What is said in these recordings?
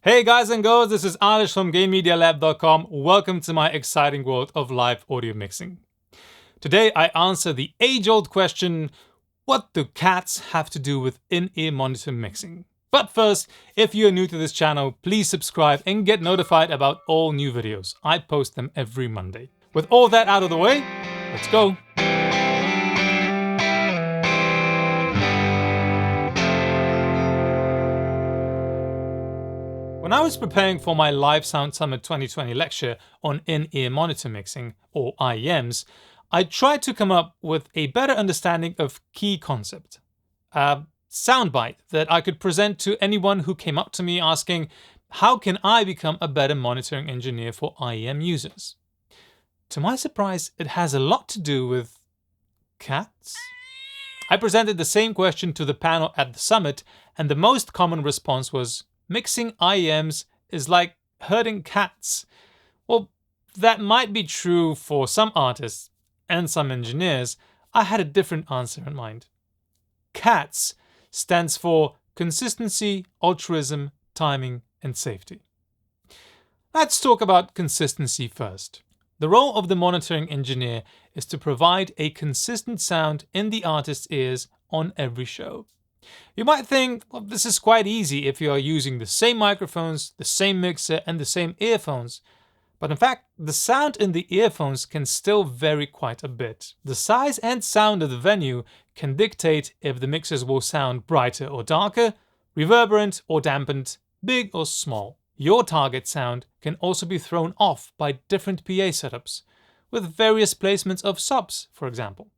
Hey guys and girls, this is Alish from gainmedialab.com. Welcome to my exciting world of live audio mixing. Today I answer the age-old question, what do cats have to do with in-ear monitor mixing? But first, if you're new to this channel, please subscribe and get notified about all new videos. I post them every Monday. With all that out of the way, let's go. When I was preparing for my Live Sound Summit 2020 lecture on in-ear monitor mixing, or IEMs, I tried to come up with a better understanding of key concept. A soundbite that I could present to anyone who came up to me asking, how can I become a better monitoring engineer for IEM users? To my surprise, it has a lot to do with cats. I presented the same question to the panel at the summit, and the most common response was, mixing IEMs is like herding cats. Well, that might be true for some artists and some engineers. I had a different answer in mind. CATS stands for consistency, altruism, timing, and safety. Let's talk about consistency first. The role of the monitoring engineer is to provide a consistent sound in the artist's ears on every show. You might think, well, this is quite easy if you are using the same microphones, the same mixer, and the same earphones. But in fact, the sound in the earphones can still vary quite a bit. The size and sound of the venue can dictate if the mixers will sound brighter or darker, reverberant or dampened, big or small. Your target sound can also be thrown off by different PA setups, with various placements of subs, for example.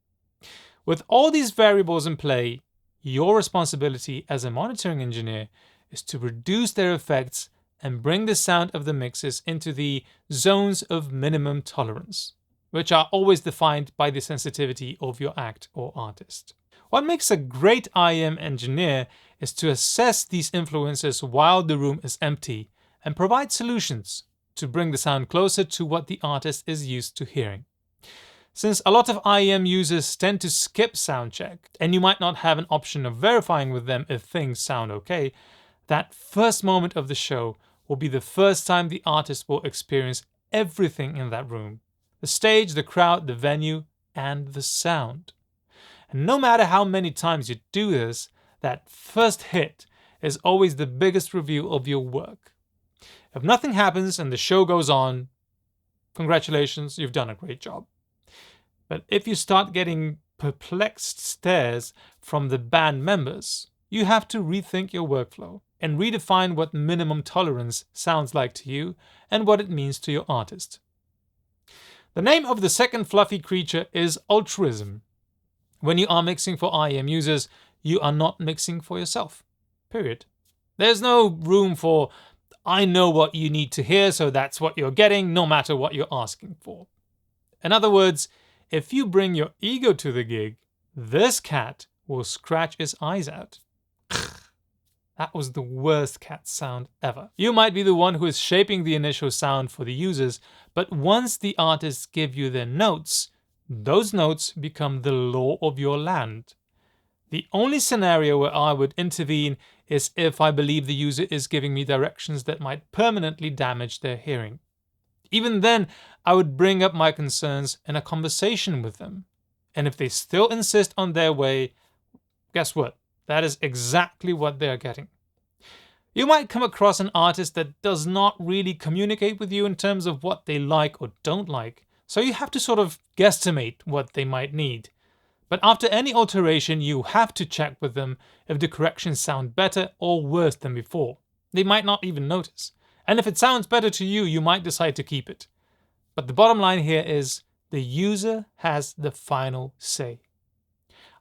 With all these variables in play, your responsibility as a monitoring engineer is to reduce their effects and bring the sound of the mixes into the zones of minimum tolerance, which are always defined by the sensitivity of your act or artist. What makes a great IEM engineer is to assess these influences while the room is empty and provide solutions to bring the sound closer to what the artist is used to hearing. Since a lot of IEM users tend to skip soundcheck, and you might not have an option of verifying with them if things sound okay, that first moment of the show will be the first time the artist will experience everything in that room. The stage, the crowd, the venue, and the sound. And no matter how many times you do this, that first hit is always the biggest reveal of your work. If nothing happens and the show goes on, congratulations, you've done a great job. But if you start getting perplexed stares from the band members, you have to rethink your workflow and redefine what minimum tolerance sounds like to you and what it means to your artist. The name of the second fluffy creature is altruism. When you are mixing for IEM users, you are not mixing for yourself. Period. There's no room for, I know what you need to hear, so that's what you're getting, no matter what you're asking for. In other words, if you bring your ego to the gig, this cat will scratch his eyes out. That was the worst cat sound ever. You might be the one who is shaping the initial sound for the users, but once the artists give you their notes, those notes become the law of your land. The only scenario where I would intervene is if I believe the user is giving me directions that might permanently damage their hearing. Even then, I would bring up my concerns in a conversation with them. And if they still insist on their way, guess what? That is exactly what they're getting. You might come across an artist that does not really communicate with you in terms of what they like or don't like, so you have to sort of guesstimate what they might need. But after any alteration, you have to check with them if the corrections sound better or worse than before. They might not even notice. And if it sounds better to you, you might decide to keep it. But the bottom line here is the user has the final say.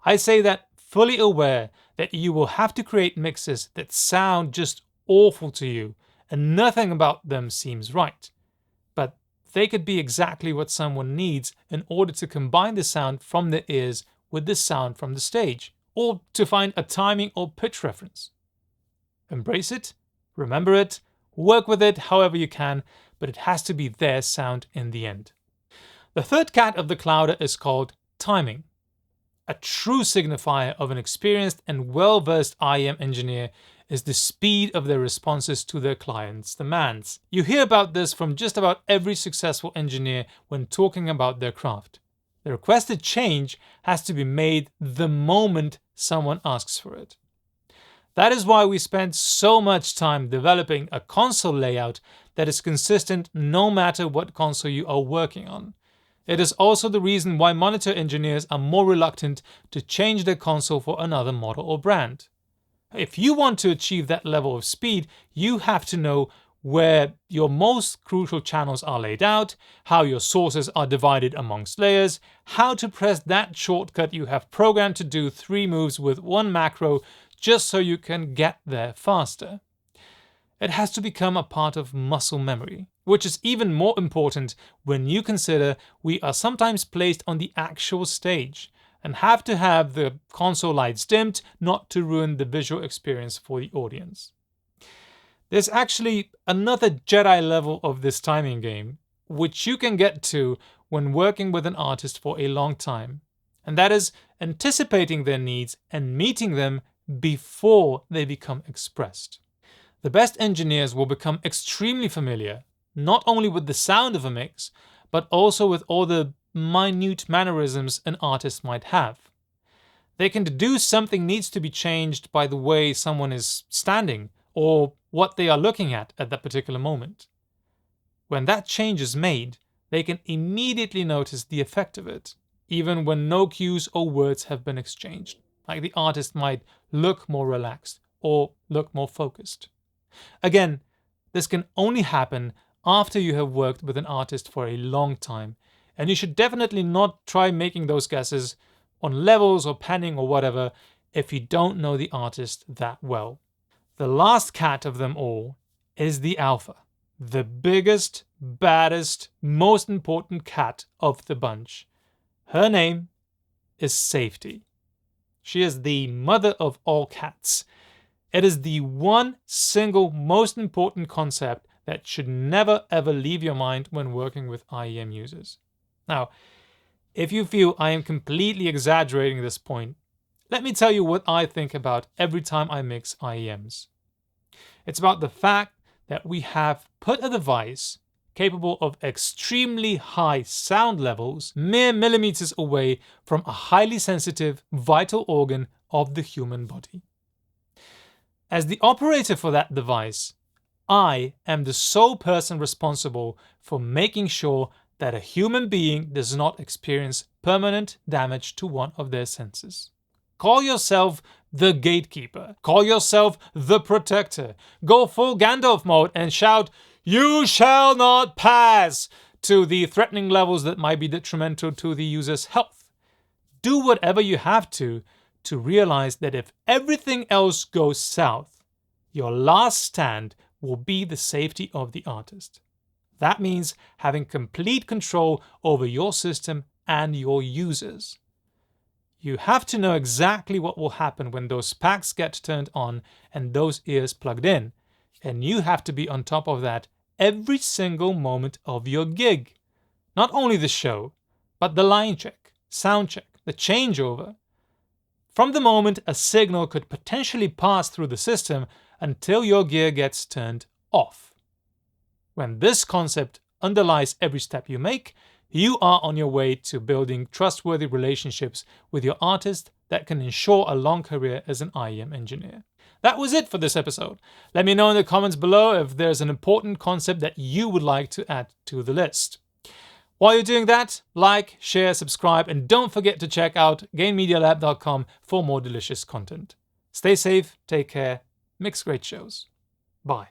I say that fully aware that you will have to create mixes that sound just awful to you and nothing about them seems right. But they could be exactly what someone needs in order to combine the sound from their ears with the sound from the stage, or to find a timing or pitch reference. Embrace it, remember it, work with it however you can, but it has to be their sound in the end. The third cat of the clouder is called timing. A true signifier of an experienced and well-versed IEM engineer is the speed of their responses to their clients' demands. You hear about this from just about every successful engineer when talking about their craft. The requested change has to be made the moment someone asks for it. That is why we spend so much time developing a console layout that is consistent no matter what console you are working on. It is also the reason why monitor engineers are more reluctant to change their console for another model or brand. If you want to achieve that level of speed, you have to know where your most crucial channels are laid out, how your sources are divided amongst layers, how to press that shortcut you have programmed to do 3 moves with 1 macro just so you can get there faster. It has to become a part of muscle memory, which is even more important when you consider we are sometimes placed on the actual stage and have to have the console lights dimmed not to ruin the visual experience for the audience. There's actually another Jedi level of this timing game, which you can get to when working with an artist for a long time, and that is anticipating their needs and meeting them before they become expressed. The best engineers will become extremely familiar, not only with the sound of a mix, but also with all the minute mannerisms an artist might have. They can deduce something needs to be changed by the way someone is standing or what they are looking at that particular moment. When that change is made, they can immediately notice the effect of it, even when no cues or words have been exchanged. Like the artist might look more relaxed or look more focused. Again, this can only happen after you have worked with an artist for a long time, and you should definitely not try making those guesses on levels or panning or whatever if you don't know the artist that well. The last cat of them all is the alpha, the biggest, baddest, most important cat of the bunch. Her name is safety. She is the mother of all cats. It is the one single most important concept that should never ever leave your mind when working with IEM users. Now, if you feel I am completely exaggerating this point, let me tell you what I think about every time I mix IEMs. It's about the fact that we have put a device capable of extremely high sound levels mere millimeters away from a highly sensitive, vital organ of the human body. As the operator for that device, I am the sole person responsible for making sure that a human being does not experience permanent damage to one of their senses. Call yourself the gatekeeper. Call yourself the protector. Go full Gandalf mode and shout, "You shall not pass!" to the threatening levels that might be detrimental to the user's health. Do whatever you have to realize that if everything else goes south, your last stand will be the safety of the artist. That means having complete control over your system and your users. You have to know exactly what will happen when those packs get turned on and those ears plugged in, and you have to be on top of that every single moment of your gig. Not only the show, but the line check, sound check, the changeover. From the moment a signal could potentially pass through the system until your gear gets turned off. When this concept underlies every step you make, you are on your way to building trustworthy relationships with your artist that can ensure a long career as an IEM engineer. That was it for this episode. Let me know in the comments below if there's an important concept that you would like to add to the list. While you're doing that, like, share, subscribe, and don't forget to check out gainmedialab.com for more delicious content. Stay safe, take care, mix great shows. Bye.